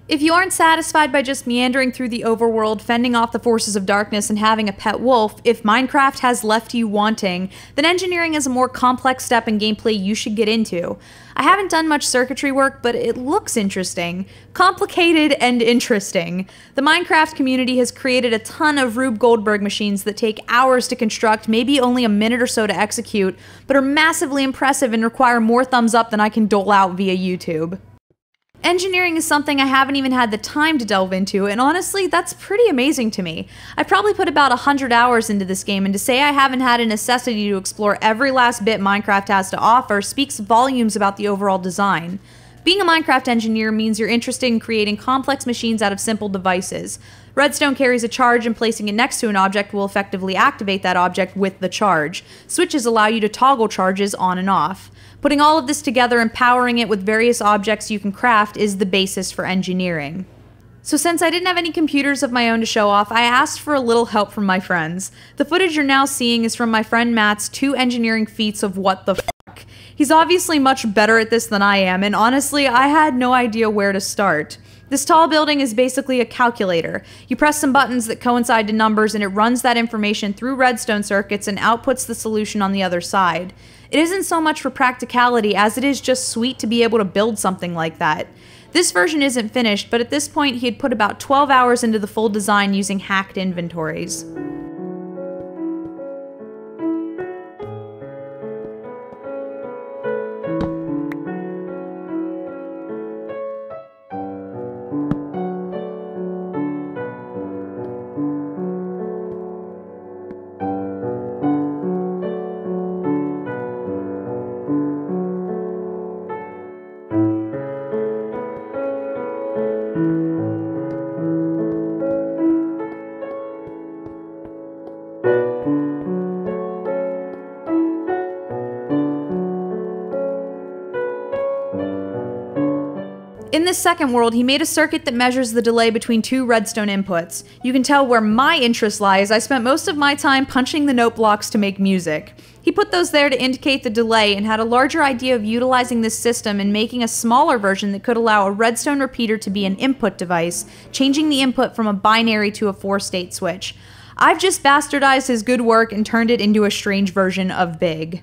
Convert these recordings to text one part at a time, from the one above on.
If you aren't satisfied by just meandering through the overworld, fending off the forces of darkness, and having a pet wolf, if Minecraft has left you wanting, then engineering is a more complex step in gameplay you should get into. I haven't done much circuitry work, but it looks interesting. Complicated and interesting. The Minecraft community has created a ton of Rube Goldberg machines that take hours to construct, maybe only a minute or so to execute, but are massively impressive and require more thumbs up than I can dole out via YouTube. Engineering is something I haven't even had the time to delve into, and honestly, that's pretty amazing to me. I've probably put about 100 hours into this game, and to say I haven't had a necessity to explore every last bit Minecraft has to offer speaks volumes about the overall design. Being a Minecraft engineer means you're interested in creating complex machines out of simple devices. Redstone carries a charge, and placing it next to an object will effectively activate that object with the charge. Switches allow you to toggle charges on and off. Putting all of this together and powering it with various objects you can craft is the basis for engineering. So since I didn't have any computers of my own to show off, I asked for a little help from my friends. The footage you're now seeing is from my friend Matt's 2 engineering feats of what the fuck. He's obviously much better at this than I am, and honestly, I had no idea where to start. This tall building is basically a calculator. You press some buttons that coincide to numbers and it runs that information through redstone circuits and outputs the solution on the other side. It isn't so much for practicality as it is just sweet to be able to build something like that. This version isn't finished, but at this point he had put about 12 hours into the full design using hacked inventories. In this second world, he made a circuit that measures the delay between 2 redstone inputs. You can tell where my interest lies. I spent most of my time punching the note blocks to make music. He put those there to indicate the delay and had a larger idea of utilizing this system and making a smaller version that could allow a redstone repeater to be an input device, changing the input from a binary to a 4-state switch. I've just bastardized his good work and turned it into a strange version of Big.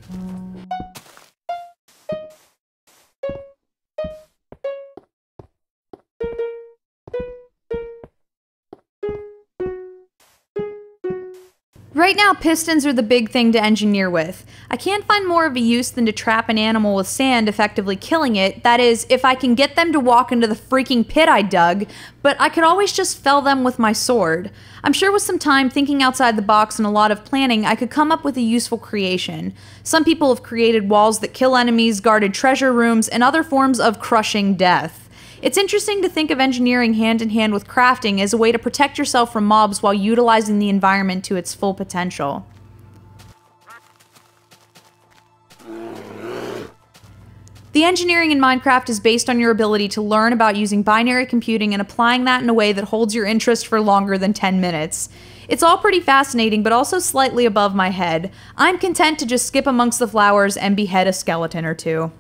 Right now, pistons are the big thing to engineer with. I can't find more of a use than to trap an animal with sand, effectively killing it. That is, if I can get them to walk into the freaking pit I dug, but I could always just fell them with my sword. I'm sure with some time, thinking outside the box, and a lot of planning, I could come up with a useful creation. Some people have created walls that kill enemies, guarded treasure rooms, and other forms of crushing death. It's interesting to think of engineering hand in hand with crafting as a way to protect yourself from mobs while utilizing the environment to its full potential. The engineering in Minecraft is based on your ability to learn about using binary computing and applying that in a way that holds your interest for longer than 10 minutes. It's all pretty fascinating, but also slightly above my head. I'm content to just skip amongst the flowers and behead a skeleton or 2.